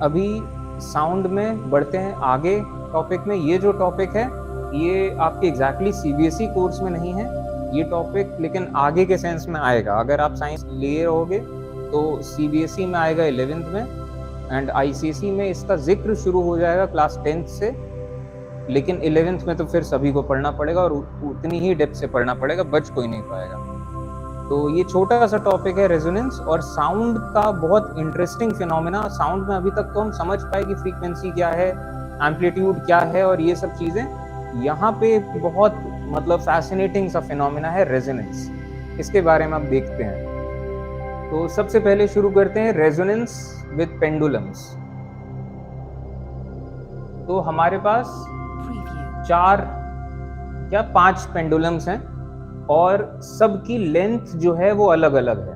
अभी साउंड में बढ़ते हैं आगे टॉपिक में। ये जो टॉपिक है ये आपके एग्जैक्टली सीबीएसई कोर्स में नहीं है ये टॉपिक, लेकिन आगे के सेंस में आएगा। अगर आप साइंस लिए रहोगे तो सीबीएसई में आएगा 11th में, एंड आईसीएसई में इसका जिक्र शुरू हो जाएगा क्लास 10th से, लेकिन 11th में तो फिर सभी को पढ़ना पड़ेगा और उतनी ही डेप्थ से पढ़ना पड़ेगा, बच कोई नहीं पाएगा। तो ये छोटा सा टॉपिक है रेजोनेंस और साउंड का, बहुत इंटरेस्टिंग फिनोमेना। साउंड में अभी तक तो हम समझ पाए कि फ्रीक्वेंसी क्या है, एम्पलीट्यूड क्या है और ये सब चीजें। यहाँ पे बहुत मतलब फैसिनेटिंग सा फिनोमेना है रेजोनेंस, इसके बारे में आप देखते हैं। तो सबसे पहले शुरू करते हैं रेजोनेंस विद पेंडुलम्स। तो हमारे पास 5 पेंडुलम्स हैं और सबकी लेंथ जो है वो अलग अलग है,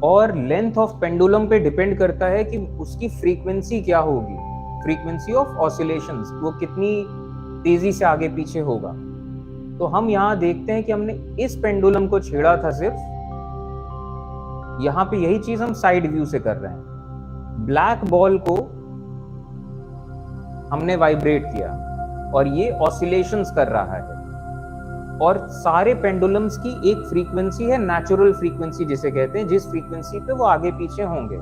और लेंथ ऑफ पेंडुलम पे डिपेंड करता है कि उसकी फ्रीक्वेंसी क्या होगी, फ्रीक्वेंसी ऑफ ऑसिलेशंस, वो कितनी तेजी से आगे पीछे होगा। तो हम यहाँ देखते हैं कि हमने इस पेंडुलम को छेड़ा था सिर्फ, यहाँ पे यही चीज हम साइड व्यू से कर रहे हैं। ब्लैक बॉल को हमने वाइब्रेट किया और ये ऑसिलेशंस कर रहा है, और सारे पेंडुलम्स की एक फ्रीक्वेंसी है, नेचुरल फ्रीक्वेंसी जिसे कहते हैं, जिस फ्रीक्वेंसी पे वो आगे पीछे होंगे।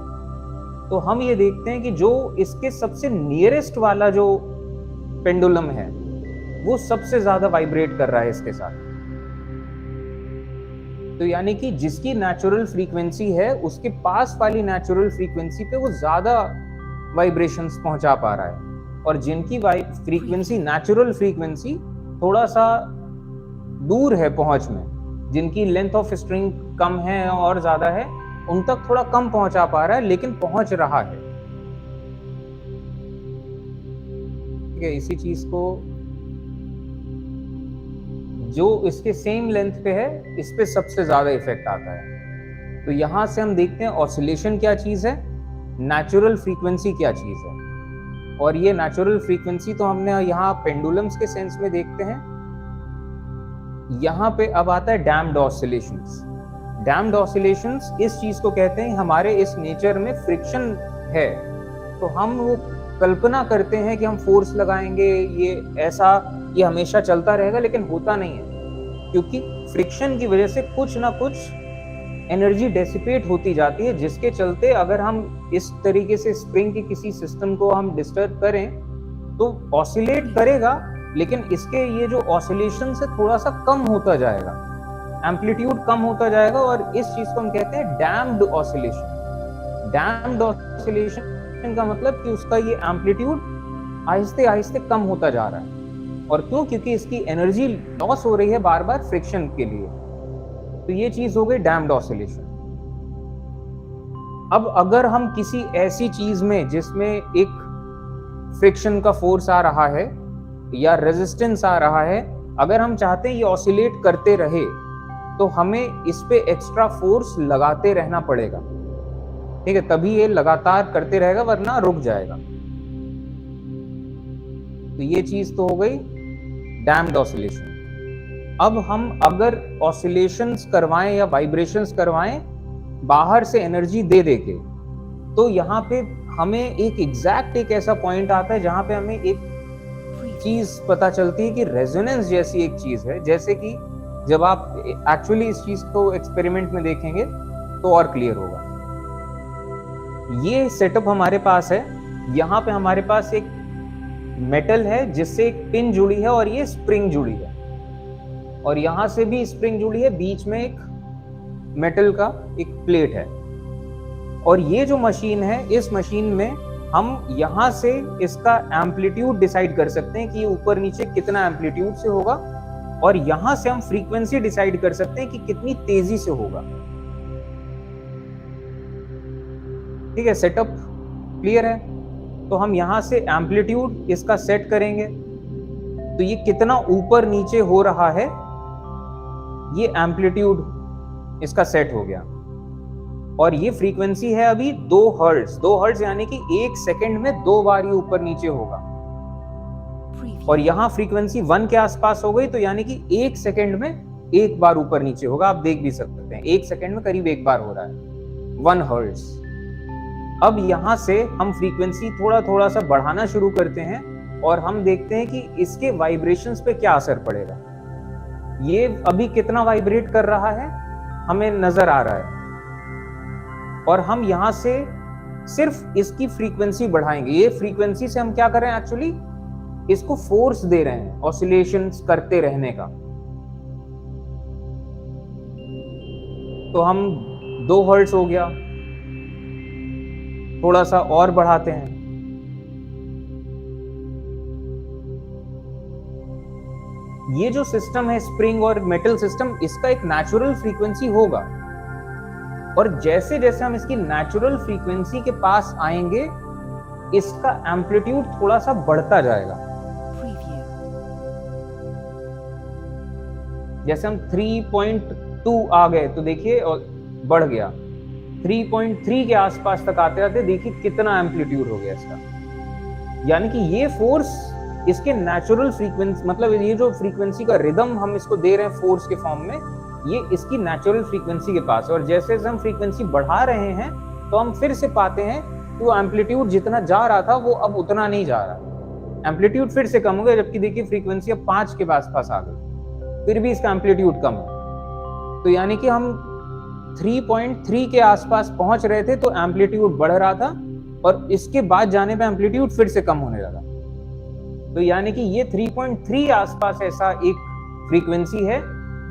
तो हम ये देखते हैं कि जो इसके सबसे नियरेस्ट वाला जो पेंडुलम है वो सबसे ज्यादा वाइब्रेट कर रहा है इसके साथ। तो यानी कि जिसकी नेचुरल फ्रीक्वेंसी है उसके पास वाली नेचुरल फ्रीक्वेंसी पे वो ज्यादा वाइब्रेशंस पहुंचा पा रहा है, और जिनकी फ्रीक्वेंसी, नेचुरल फ्रीक्वेंसी थोड़ा सा दूर है पहुंच में, जिनकी लेंथ ऑफ स्ट्रिंग कम है और ज्यादा है, उन तक थोड़ा कम पहुंचा पा रहा है, लेकिन पहुंच रहा है। ठीक है, इसी चीज को जो इसके सेम लेंथ पे है इस पे सबसे ज्यादा इफेक्ट आता है। तो यहां से हम देखते हैं ऑसिलेशन क्या चीज है, नेचुरल फ्रीक्वेंसी क्या चीज है। और ये नेचुरल फ्रीक्वेंसी तो हमने यहाँ पेंडुलम्स के सेंस में देखते हैं। यहाँ पे अब आता है डैम्प्ड ऑसिलेशंस। डैम्प्ड ऑसिलेशंस इस चीज को कहते हैं, हमारे इस नेचर में फ्रिक्शन है तो हम वो कल्पना करते हैं कि हम फोर्स लगाएंगे, ये हमेशा चलता रहेगा, लेकिन होता नहीं है, क्योंकि फ्रिक्शन की वजह से कुछ ना कुछ एनर्जी डेसिपेट होती जाती है, जिसके चलते अगर हम इस तरीके से स्प्रिंग के किसी सिस्टम को हम डिस्टर्ब करें तो ऑसिलेट करेगा, लेकिन इसके ये जो ऑसिलेशन से थोड़ा सा कम होता जाएगा, एम्पलीट्यूड कम होता जाएगा, और इस चीज को हम कहते हैं डैम्प्ड ऑसिलेशन। डैम्प्ड ऑसिलेशन का मतलब कि उसका ये एम्पलीट्यूड आहिस्ते आहिस्ते कम होता जा रहा है। और क्यों? क्योंकि इसकी एनर्जी लॉस हो रही है बार बार फ्रिक्शन के लिए। तो ये चीज हो गई डैम्प्ड ऑसिलेशन। अब अगर हम किसी ऐसी चीज में जिसमें एक फ्रिक्शन का फोर्स आ रहा है या रेजिस्टेंस आ रहा है, अगर हम चाहते हैं ये ऑसिलेट करते रहे तो हमें इस पे एक्स्ट्रा फोर्स लगाते रहना पड़ेगा। ठीक है, तभी ये लगातार करते रहेगा, वरना रुक जाएगा। तो ये चीज तो हो गई डैम्प्ड ऑसिलेशन। अब हम अगर ऑसिलेशंस करवाएं या वाइब्रेशंस करवाएं बाहर से एनर्जी दे देके, तो यहाँ पे हमें एक ऐसा पॉइंट आता है जहां पे हमें एक चीज पता चलती है कि रेजोनेंस जैसी एक चीज है। जैसे कि जब आप एक्चुअली इस चीज को एक्सपेरिमेंट में देखेंगे तो और क्लियर होगा। ये सेटअप हमारे पास है, यहाँ पे हमारे पास एक मेटल है जिससे एक पिन जुड़ी है और ये स्प्रिंग जुड़ी है, और यहां से भी स्प्रिंग जुड़ी है, बीच में एक मेटल का एक प्लेट है। और ये जो मशीन है, इस मशीन में हम यहां से इसका एम्पलीट्यूड डिसाइड कर सकते हैं कि ये ऊपर नीचे कितना एम्पलीट्यूड से होगा, और यहां से हम फ्रीक्वेंसी डिसाइड कर सकते हैं कि कितनी तेजी से होगा। ठीक है, सेटअप क्लियर है? तो हम यहां से एम्पलीट्यूड इसका सेट करेंगे, तो ये कितना ऊपर नीचे हो रहा है, ये एम्पलीट्यूड इसका सेट हो गया। और ये फ्रीक्वेंसी है अभी 2 हर्ट्ज। 2 हर्ट्ज यानी कि 1 सेकंड में 2 बार ये ऊपर नीचे होगा, और यहाँ फ्रीक्वेंसी 1 के आसपास हो गई, तो यानी कि 1 सेकंड में 1 बार ऊपर नीचे होगा। आप देख भी सकते हैं 1 सेकंड में करीब 1 बार हो रहा है, 1 हर्ट्ज। अब यहाँ से हम फ्रीक्वेंसी थोड़ा थोड़ा सा बढ़ाना शुरू करते हैं और हम देखते हैं कि इसके वाइब्रेशंस पे क्या असर पड़ेगा। ये अभी कितना वाइब्रेट कर रहा है हमें नजर आ रहा है, और हम यहाँ से सिर्फ इसकी फ्रीक्वेंसी बढ़ाएंगे। ये फ्रीक्वेंसी से हम क्या कर रहे हैं, एक्चुअली इसको फोर्स दे रहे हैं ऑसिलेशंस करते रहने का। तो हम 2 हर्ट्ज हो गया, थोड़ा सा और बढ़ाते हैं। ये जो सिस्टम है स्प्रिंग और मेटल सिस्टम, इसका एक नेचुरल फ्रीक्वेंसी होगा, और जैसे जैसे हम इसकी नेचुरल फ्रीक्वेंसी के पास आएंगे इसका एम्पलीट्यूड थोड़ा सा बढ़ता जाएगा। जैसे हम 3.2 आ गए तो देखिए और बढ़ गया, 3.3 के आसपास तक आते आते देखिए कितना एम्पलीट्यूड हो गया इसका। यानी कि ये फोर्स इसके नेचुरल फ्रीक्वेंसी, मतलब ये जो फ्रीक्वेंसी का रिदम हम इसको दे रहे हैं फोर्स के फॉर्म में, ये इसकी नेचुरल फ्रीक्वेंसी के पास है। और जैसे जैसे हम फ्रीक्वेंसी बढ़ा रहे हैं तो हम फिर से पाते हैं कि वो एम्पलीट्यूड जितना जा रहा था वो अब उतना नहीं जा रहा, एम्पलीट्यूड फिर से कम हो गया। जबकि देखिए फ्रीक्वेंसी अब 5 के आसपास आ गई, फिर भी इसका एम्पलीट्यूड कम है। तो यानी कि हम 3.3 के आसपास पहुंच रहे थे तो एम्पलीट्यूड बढ़ रहा था, और इसके बाद जाने पे एम्पलीट्यूड फिर से कम होने लगा। तो यानी कि ये 3.3 आसपास ऐसा एक फ्रीक्वेंसी है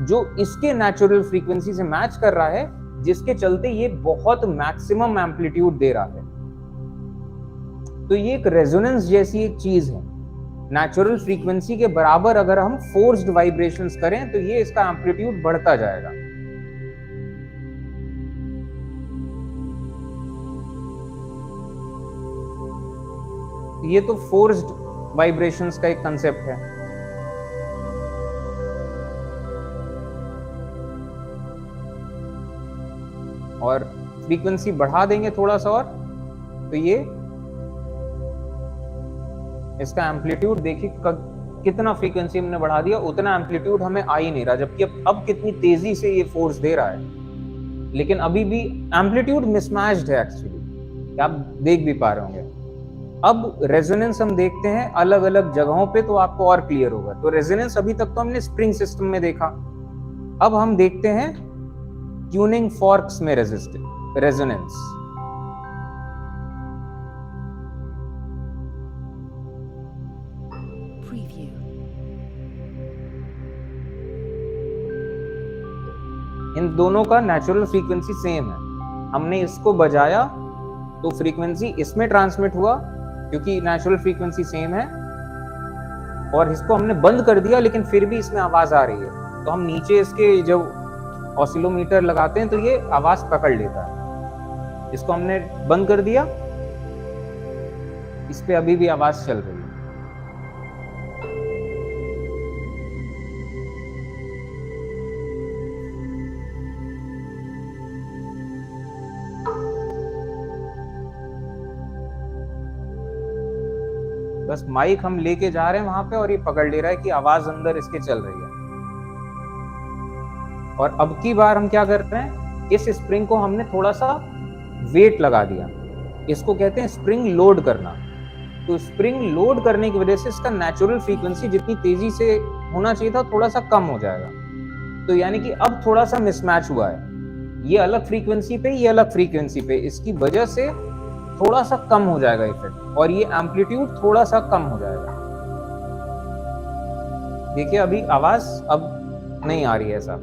जो इसके नेचुरल फ्रीक्वेंसी से मैच कर रहा है, जिसके चलते ये बहुत मैक्सिमम एम्पलीट्यूड दे रहा है। तो ये एक रेजोनेंस जैसी एक चीज है। नेचुरल फ्रीक्वेंसी के बराबर अगर हम फोर्स्ड वाइब्रेशंस करें तो ये इसका एम्पलीट्यूड बढ़ता जाएगा। ये तो फोर्स्ड वाइब्रेशंस का एक कंसेप्ट है। और फ्रीक्वेंसी बढ़ा देंगे थोड़ा सा और, तो ये इसका एम्पलीट्यूड देखिए कितना फ्रीक्वेंसी हमने बढ़ा दिया, उतना एम्पलीट्यूड हमें आ ही नहीं रहा। जबकि अब कितनी तेजी से ये फोर्स दे रहा है, लेकिन अभी भी एम्पलीट्यूड मिसमैच्ड है एक्चुअली, आप देख भी पा रहे होंगे। अब रेजोनेंस हम देखते हैं अलग अलग जगहों पे, तो आपको और क्लियर होगा। तो रेजोनेंस अभी तक तो हमने स्प्रिंग सिस्टम में देखा, अब हम देखते हैं ट्यूनिंग फॉर्क्स में रेजोनेंस। इन दोनों का नेचुरल फ्रीक्वेंसी सेम है। हमने इसको बजाया तो फ्रीक्वेंसी इसमें ट्रांसमिट हुआ क्योंकि नेचुरल फ्रीक्वेंसी सेम है, और इसको हमने बंद कर दिया लेकिन फिर भी इसमें आवाज आ रही है। तो हम नीचे इसके जब ऑसिलोमीटर लगाते हैं तो ये आवाज पकड़ लेता है। इसको हमने बंद कर दिया, इस पे अभी भी आवाज चल रही है। बस माइक हम लेके जा रहे हैं वहां पे और ये पकड़ ले रहा है कि आवाज अंदर इसके चल रही है। और अब की बार हम क्या कर रहे हैं, इस स्प्रिंग को हमने थोड़ा सा वेट लगा दिया। इसको कहते हैं स्प्रिंग लोड करना। तो स्प्रिंग लोड करने की वजह से इसका नेचुरल फ्रीक्वेंसी जितनी तेजी से होना चाहिए था थोड़ा सा कम हो जाएगा। तो यानी कि अब थोड़ा सा मिसमैच हुआ है, ये अलग फ्रीक्वेंसी पे, ये अलग फ्रीक्वेंसी पे, इसकी वजह से थोड़ा सा कम हो जाएगा इफेक्ट, और ये एम्पलीट्यूड थोड़ा सा कम हो जाएगा। देखिए अभी आवाज अब नहीं आ रही है ऐसा।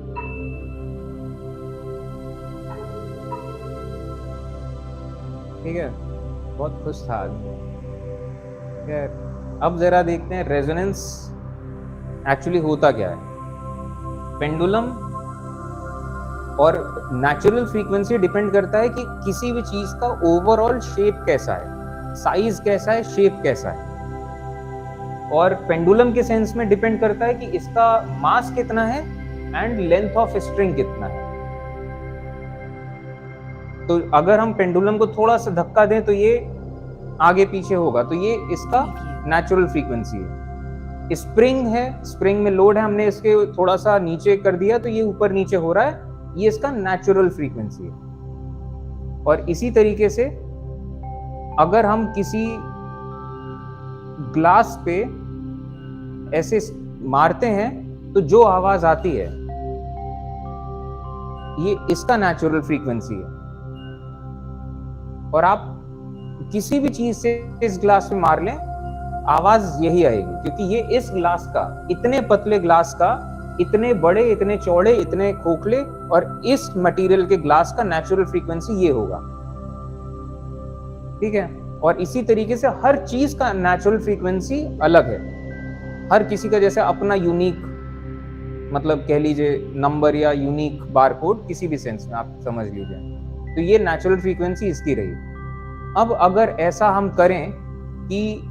ठीक है, बहुत खुश था आदमी। ठीक है, अब जरा देखते हैं रेजोनेंस एक्चुअली होता क्या है। पेंडुलम और नेचुरल फ्रीक्वेंसी डिपेंड करता है कि किसी भी चीज का ओवरऑल शेप कैसा है, साइज कैसा है, शेप कैसा है। और पेंडुलम के सेंस में डिपेंड करता है कि इसका मास कितना है एंड लेंथ ऑफ स्ट्रिंग कितना है। तो अगर हम पेंडुलम को थोड़ा सा धक्का दें तो ये आगे पीछे होगा, तो ये इसका नेचुरल फ्रीक्वेंसी है। स्प्रिंग है, स्प्रिंग में लोड है, हमने इसके थोड़ा सा नीचे कर दिया तो ये ऊपर नीचे हो रहा है, ये इसका नेचुरल फ्रीक्वेंसी है। और इसी तरीके से अगर हम किसी ग्लास पे ऐसे मारते हैं तो जो आवाज आती है ये इसका नेचुरल फ्रीक्वेंसी है, और आप किसी भी चीज से इस ग्लास पे मार लें आवाज यही आएगी, क्योंकि ये इस ग्लास का, इतने पतले ग्लास का, इतने बड़े, इतने चौड़े, इतने खोखले और इस मटेरियल के ग्लास का नेचुरल फ्रीक्वेंसी ये होगा। ठीक है, और इसी तरीके से हर चीज का नेचुरल फ्रीक्वेंसी अलग है, हर किसी का जैसे अपना यूनिक, मतलब कह लीजिए नंबर या यूनिक बारकोड, किसी भी सेंस में आप समझ लीजिए। तो ये नेचुरल फ्रीक्वेंसी इसकी रही। अब अगर ऐसा हम करें कि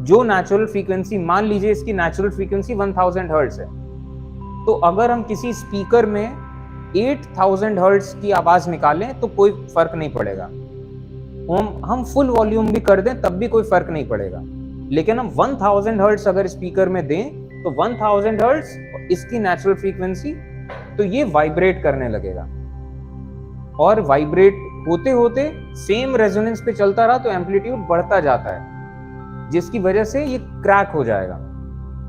जो नेचुरल फ्रीक्वेंसी, मान लीजिए इसकी नेचुरल फ्रीक्वेंसी 1000 हर्ट्ज है, तो अगर हम किसी स्पीकर में 8000 हर्ट्ज की आवाज निकालें तो कोई फर्क नहीं पड़ेगा। हम फुल वॉल्यूम भी कर दें तब भी कोई फर्क नहीं पड़ेगा। लेकिन हम 1000 हर्ट्ज अगर स्पीकर में दें तो 1000 हर्ट्ज इसकी नेचुरल फ्रीक्वेंसी, तो ये वाइब्रेट करने लगेगा, और वाइब्रेट होते होते सेम रेजोनेंस पे चलता रहा तो एम्पलीट्यूड बढ़ता जाता है, जिसकी वजह से ये क्रैक हो जाएगा।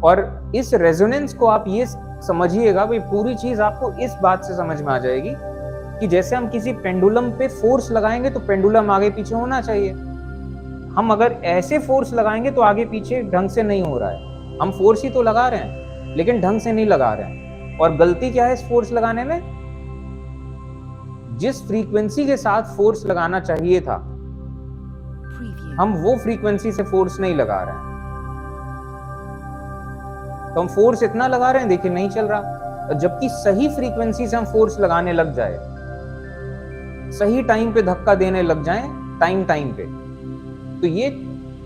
और इस रेजोनेंस को आप ये समझिएगा, भाई पूरी चीज आपको इस बात से समझ में आ जाएगी कि जैसे हम किसी पेंडुलम पे फोर्स लगाएंगे तो पेंडुलम आगे पीछे होना चाहिए। हम अगर ऐसे फोर्स लगाएंगे तो आगे पीछे ढंग से नहीं हो रहा है। हम फोर्स ही तो लगा रहे हैं लेकिन ढंग से नहीं लगा रहे हैं। और गलती क्या है इस फोर्स लगाने में? जिस फ्रीक्वेंसी के साथ फोर्स लगाना चाहिए था हम वो फ्रीक्वेंसी से फोर्स नहीं लगा रहे हैं। तो हम फोर्स इतना लगा रहे हैं, देखिए नहीं चल रहा। जबकि सही फ्रीक्वेंसी से हम फोर्स लगाने लग जाए, सही टाइम पे धक्का देने लग जाएं, टाइम पे, तो ये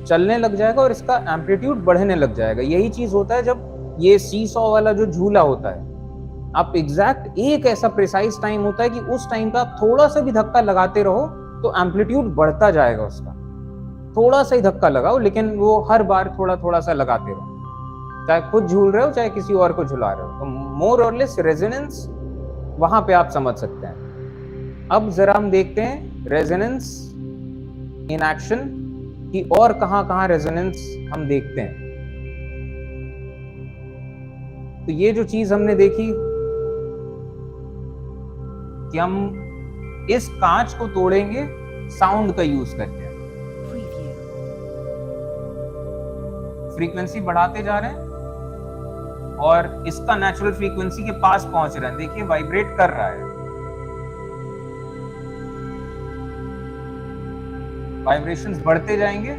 चलने लग जाएगा और इसका एम्पलीट्यूड बढ़ने लग जाएगा। यही चीज होता है जब ये सीसॉ वाला जो झूला होता है, आप एग्जैक्ट एक ऐसा प्रिसाइज टाइम होता है कि उस टाइम पे आप थोड़ा सा भी धक्का लगाते रहो तो एम्पलीट्यूड बढ़ता जाएगा उसका। थोड़ा सा ही धक्का लगाओ, लेकिन वो हर बार थोड़ा थोड़ा सा लगाते रहो, चाहे खुद झूल रहे हो चाहे किसी और को झुला रहे हो। तो मोर और लेस रेजोनेंस वहां पे आप समझ सकते हैं। अब जरा हम देखते हैं रेजोनेंस इन एक्शन कि और कहां रेजोनेंस हम देखते हैं। तो ये जो चीज हमने देखी कि हम इस कांच को तोड़ेंगे साउंड का यूज करके, फ्रीक्वेंसी बढ़ाते जा रहे हैं और इसका नेचुरल फ्रीक्वेंसी के पास पहुंच रहे हैं। देखिए वाइब्रेट कर रहा है, वाइब्रेशंस बढ़ते जाएंगे।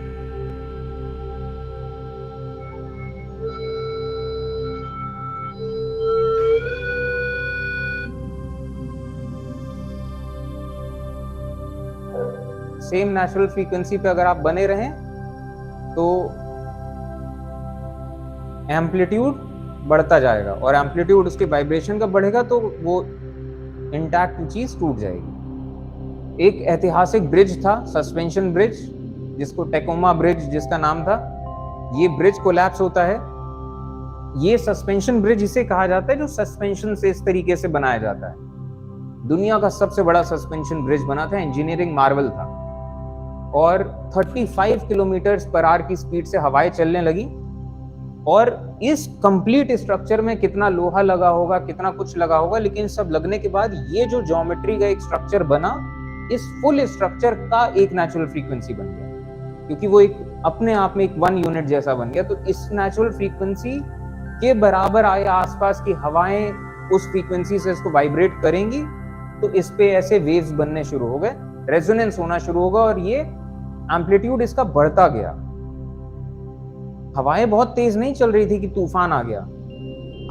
सेम नेचुरल फ्रीक्वेंसी पे अगर आप बने रहें तो एम्पलीट्यूड बढ़ता जाएगा, और एम्पलीट्यूड उसके वाइब्रेशन का बढ़ेगा तो वो इंटैक्ट चीज टूट जाएगी। एक ऐतिहासिक ब्रिज था, सस्पेंशन ब्रिज, जिसको टेकोमा ब्रिज जिसका नाम था, ये ब्रिज कोलैप्स होता है। ये सस्पेंशन ब्रिज इसे कहा जाता है जो सस्पेंशन से इस तरीके से बनाया जाता है। दुनिया का सबसे बड़ा सस्पेंशन ब्रिज बना था, इंजीनियरिंग मार्वल था, और 35 किलोमीटर पर आवर की स्पीड से हवाएं चलने लगी। और इस कंप्लीट स्ट्रक्चर में कितना लोहा लगा होगा, कितना कुछ लगा होगा, लेकिन सब लगने के बाद ये जो ज्योमेट्री का एक स्ट्रक्चर बना, इस फुल स्ट्रक्चर का एक नेचुरल फ्रीक्वेंसी बन गया, क्योंकि वो एक अपने आप में एक 1 यूनिट जैसा बन गया। तो इस नेचुरल फ्रीक्वेंसी के बराबर आए आसपास की हवाएं उस फ्रीक्वेंसी से इसको वाइब्रेट करेंगी, तो इस पे ऐसे वेव्स बनने शुरू हो गए, रेजोनेंस होना शुरू होगा, और ये एम्पलीट्यूड इसका बढ़ता गया। हवाएं बहुत तेज नहीं चल रही थी कि तूफान आ गया,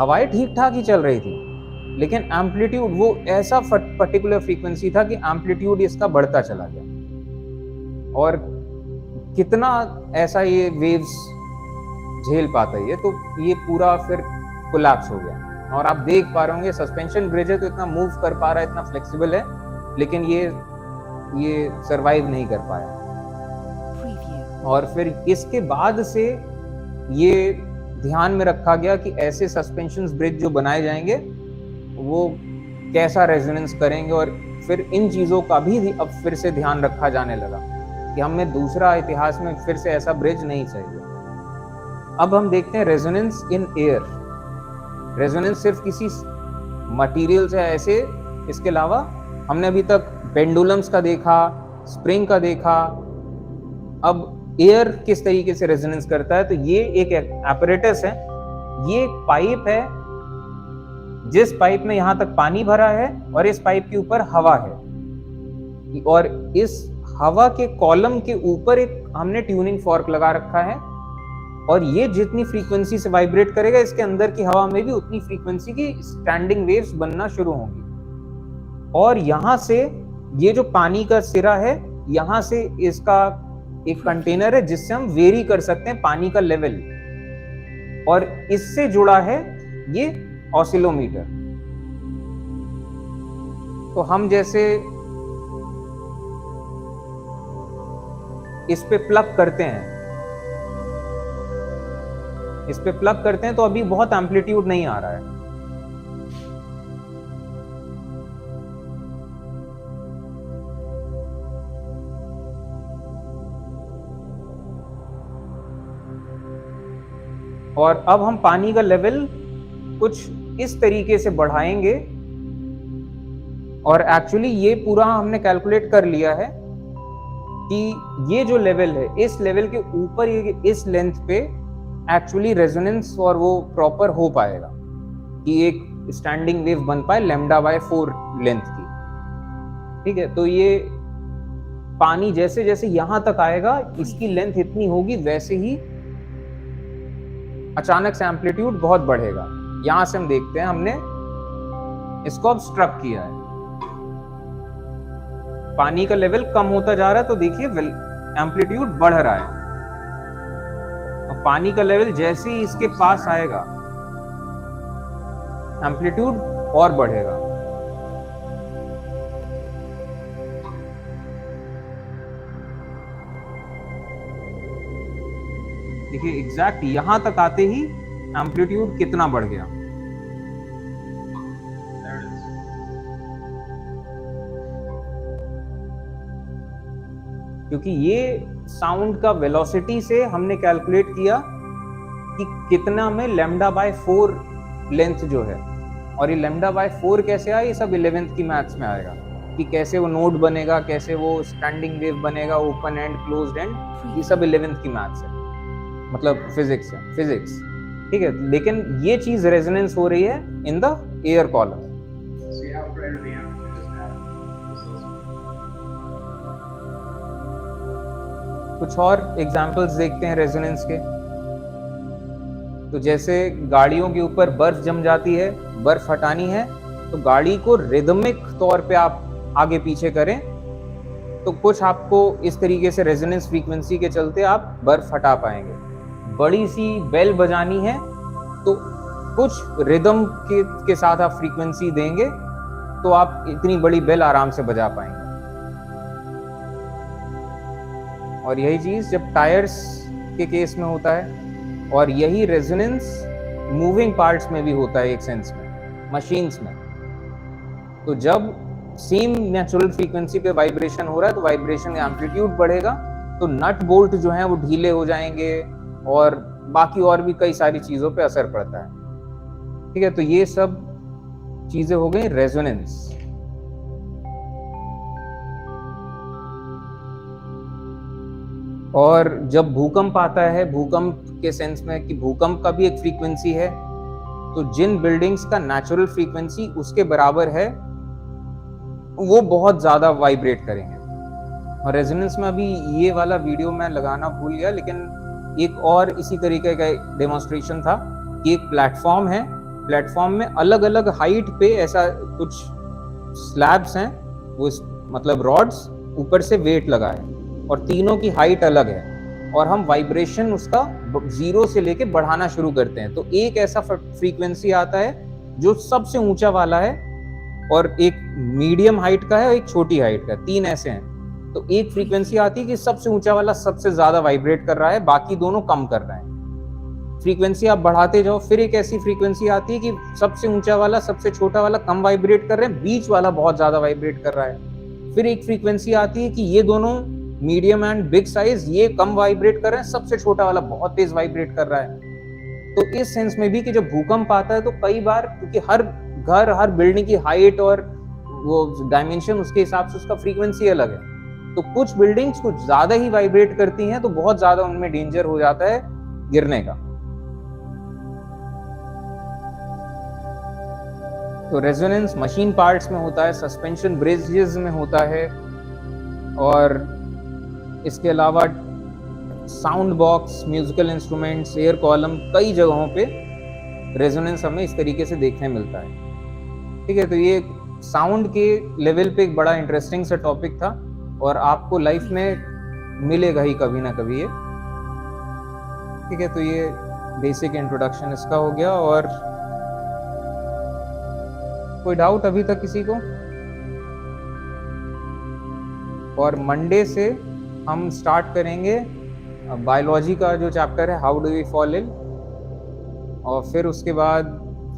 हवाएं ठीक ठाक ही चल रही थी, लेकिन एम्पलीट्यूड वो ऐसा पर्टिकुलर फ्रीक्वेंसी था कि एम्पलीट्यूड इसका बढ़ता चला गया। और कितना ऐसा ये वेव्स झेल पाता है, तो ये पूरा फिर कोलैप्स हो गया। और आप देख पा रहे होंगे सस्पेंशन ब्रिज है तो इतना मूव कर पा रहा है, इतना फ्लेक्सिबल है, लेकिन ये सरवाइव नहीं कर पाया। और फिर इसके बाद से ये ध्यान में रखा गया कि ऐसे सस्पेंशन ब्रिज जो बनाए जाएंगे वो कैसा रेजोनेंस करेंगे, और फिर इन चीजों का भी अब फिर से ध्यान रखा जाने लगा कि हमें दूसरा इतिहास में फिर से ऐसा ब्रिज नहीं चाहिए। अब हम देखते हैं रेजोनेंस इन एयर। रेजोनेंस सिर्फ किसी मटेरियल से ऐसे, इसके अलावा हमने अभी तक पेंडुलम्स का देखा, स्प्रिंग का देखा, अब एयर किस तरीके से रेजोनेंस करता है। तो ये एक एपरेटस है, ये एक पाइप है, जिस पाइप में यहां तक पानी भरा है और इस पाइप के ऊपर हवा है, और इस हवा के कॉलम के ऊपर एक हमने ट्यूनिंग फॉर्क लगा रखा है, और ये जितनी फ्रीक्वेंसी से वाइब्रेट करेगा, इसके अंदर की हवा में भी उतनी फ्रीक्वेंसी की स्टैंडिंग वेव्स बनना शुरू होंगी। और यहां से ये जो पानी का सिरा है, यहां से इसका एक कंटेनर है जिससे हम वेरी कर सकते हैं पानी का लेवल, और इससे जुड़ा है ये ऑसिलोमीटर। तो हम जैसे इस पे प्लग करते हैं, तो अभी बहुत एम्पलीट्यूड नहीं आ रहा है। और अब हम पानी का लेवल कुछ इस तरीके से बढ़ाएंगे, और एक्चुअली ये पूरा हमने कैलकुलेट कर लिया है कि ये जो लेवल है, इस लेवल के ऊपर ये इस लेंथ पे एक्चुअली रेजोनेंस और वो प्रॉपर हो पाएगा कि एक स्टैंडिंग वेव बन पाए λ/4 लेंथ की। ठीक है, तो ये पानी जैसे जैसे यहां तक आएगा, इसकी लेंथ इतनी होगी, वैसे ही अचानक से एम्पलीट्यूड बहुत बढ़ेगा। यहां से हम देखते हैं, हमने इसको अब स्ट्रक किया है, पानी का लेवल कम होता जा रहा है, तो देखिए एम्पलीट्यूड बढ़ रहा है। और पानी का लेवल जैसे ही इसके पास आएगा, एम्पलीट्यूड और बढ़ेगा। देखिए एग्जैक्ट यहां तक आते ही एम्पलीट्यूड कितना बढ़ गया। क्योंकि ये साउंड का वेलोसिटी से हमने कैलकुलेट किया कि कितना में λ/4 लेंथ जो है, और ये λ/4 कैसे आया, ये सब 11th की मैथ्स में आएगा कि कैसे वो नोड बनेगा, कैसे वो स्टैंडिंग वेव बनेगा, ओपन एंड क्लोज्ड एंड, ये सब 11th की मैथ्स है, मतलब फिजिक्स है, फिजिक्स। ठीक है, लेकिन ये चीज रेजोनेंस हो रही है इन द एयर कॉलम। कुछ और एग्जांपल्स देखते हैं रेजोनेंस के। तो जैसे गाड़ियों के ऊपर बर्फ जम जाती है, बर्फ हटानी है, तो गाड़ी को रिदमिक तौर पे आप आगे पीछे करें, तो कुछ आपको इस तरीके से रेजोनेंस फ्रीक्वेंसी के चलते आप बर्फ हटा पाएंगे। बड़ी सी बेल बजानी है, तो कुछ रिदम के साथ आप फ्रीक्वेंसी देंगे, तो आप इतनी बड़ी बेल आराम से बजा पाएंगे। और यही चीज जब टायर्स के केस में होता है, और यही रेजोनेंस मूविंग पार्ट्स में भी होता है एक सेंस में, मशीन्स में। तो जब सेम नेचुरल फ्रीक्वेंसी पे वाइब्रेशन हो रहा है, तो वाइब्रेशन का एम्पलीट्यूड बढ़ेगा, तो नट बोल्ट जो है वो ढीले हो जाएंगे, और बाकी और भी कई सारी चीजों पे असर पड़ता है। ठीक है, तो ये सब चीजें हो गई रेजोनेंस। और जब भूकंप आता है, भूकंप के सेंस में कि भूकंप का भी एक फ्रीक्वेंसी है, तो जिन बिल्डिंग्स का नेचुरल फ्रीक्वेंसी उसके बराबर है, वो बहुत ज्यादा वाइब्रेट करेंगे। और रेजोनेंस में अभी ये वाला वीडियो मैं लगाना भूल गया, लेकिन एक और इसी तरीके का डेमोन्स्ट्रेशन था कि एक प्लेटफॉर्म है, प्लेटफॉर्म में अलग अलग हाइट पे ऐसा कुछ स्लैब्स हैं, वो मतलब रॉड्स, ऊपर से वेट लगा है, और तीनों की हाइट अलग है, और हम वाइब्रेशन उसका 0 से लेके बढ़ाना शुरू करते हैं। तो एक ऐसा फ्रीक्वेंसी आता है जो सबसे ऊंचा वाला है, और एक मीडियम हाइट का है और एक छोटी हाइट का, 3 ऐसे हैं। तो एक फ्रीक्वेंसी आती है कि सबसे ऊंचा वाला सबसे ज्यादा वाइब्रेट कर रहा है, बाकी दोनों कम कर रहे हैं। फ्रीक्वेंसी आप बढ़ाते जाओ, फिर एक ऐसी फ्रीक्वेंसी आती है कि सबसे ऊंचा वाला सबसे छोटा वाला कम वाइब्रेट कर रहे हैं, बीच वाला बहुत ज्यादा वाइब्रेट कर रहा है। फिर एक फ्रीक्वेंसी आती है कि ये दोनों मीडियम एंड बिग साइज ये कम वाइब्रेट कर रहे हैं, सबसे छोटा वाला बहुत तेज वाइब्रेट कर रहा है। तो इस सेंस में भी कि जब भूकंप आता है तो कई बार, क्योंकि हर घर हर बिल्डिंग की हाइट और वो डायमेंशन उसके हिसाब से उसका फ्रीक्वेंसी अलग है, तो कुछ बिल्डिंग्स कुछ ज्यादा ही वाइब्रेट करती हैं, तो बहुत ज्यादा उनमें डेंजर हो जाता है गिरने का। तो रेजोनेंस मशीन पार्ट्स में होता है, सस्पेंशन ब्रिजेस में होता है, और इसके अलावा sound box, musical instruments, air column, कई जगहों पे रेजोनेंस हमें इस तरीके से देखने मिलता है। ठीक है, तो ये साउंड के लेवल पे एक बड़ा इंटरेस्टिंग सा टॉपिक था और आपको लाइफ में मिलेगा ही कभी ना कभी ये। ठीक है, तो ये बेसिक इंट्रोडक्शन इसका हो गया। और कोई डाउट अभी तक किसी को? और मंडे से हम स्टार्ट करेंगे बायोलॉजी का जो चैप्टर है, how do we fall ill, और फिर उसके बाद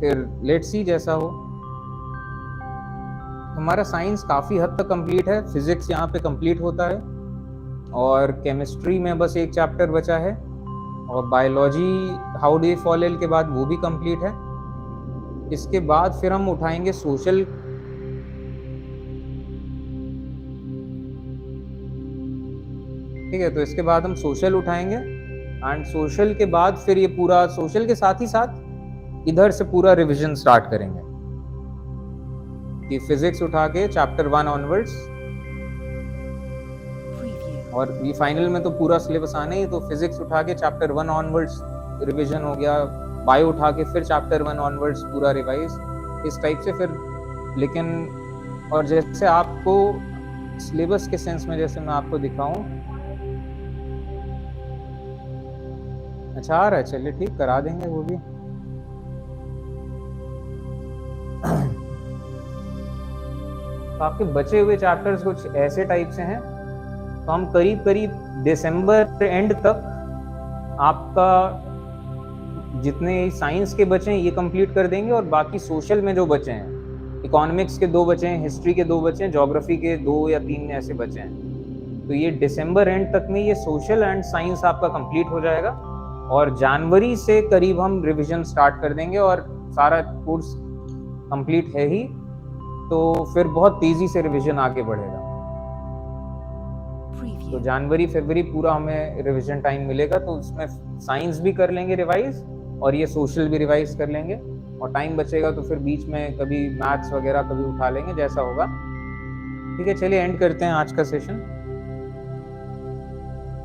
फिर लेट्स सी जैसा हो। हमारा साइंस काफ़ी हद तक कंप्लीट है, फिजिक्स यहाँ पे कंप्लीट होता है और केमिस्ट्री में बस एक चैप्टर बचा है, और biology how do we fall ill के बाद वो भी कंप्लीट है। इसके बाद फिर हम उठाएंगे सोशल, ठीक है, तो इसके बाद हम सोशल उठाएंगे, एंड सोशल के बाद फिर ये पूरा सोशल के साथ ही साथ इधर से पूरा रिवीजन स्टार्ट करेंगे कि फिजिक्स उठा के चैप्टर 1 ऑनवर्ड्स, और ये फाइनल में तो पूरा सिलेबस आना ही, तो फिजिक्स उठा के चैप्टर 1 ऑनवर्ड्स रिवीजन हो गया, बायो उठा के फिर चैप्टर 1 ऑनवर्ड्स पूरा रिवाइज, इस टाइप से फिर। लेकिन और जैसे आपको सिलेबस के सेंस में जैसे मैं आपको दिखाऊं, अच्छा आ रहा है, चलिए ठीक, करा देंगे वो भी। तो आपके बचे हुए चैप्टर्स कुछ ऐसे टाइप से हैं, तो हम करीब करीब दिसंबर एंड तक आपका जितने साइंस के बचे हैं ये कंप्लीट कर देंगे, और बाकी सोशल में जो बचे हैं, इकोनॉमिक्स के 2 बचे हैं, हिस्ट्री के 2 बचे हैं, ज्योग्राफी के 2 या 3 ऐसे बचे हैं, तो ये दिसंबर एंड तक में ये सोशल एंड साइंस आपका कंप्लीट हो जाएगा, और जनवरी से करीब हम रिवीजन स्टार्ट कर देंगे, और सारा कोर्स कंप्लीट है ही, तो फिर बहुत तेजी से रिवीजन आगे बढ़ेगा। तो जनवरी फरवरी पूरा हमें रिवीजन टाइम मिलेगा, तो उसमें साइंस भी कर लेंगे रिवाइज और ये सोशल भी रिवाइज कर लेंगे, और टाइम बचेगा तो फिर बीच में कभी मैथ्स वगैरह कभी उठा लेंगे, जैसा होगा। ठीक है, चलिए एंड करते हैं आज का सेशन।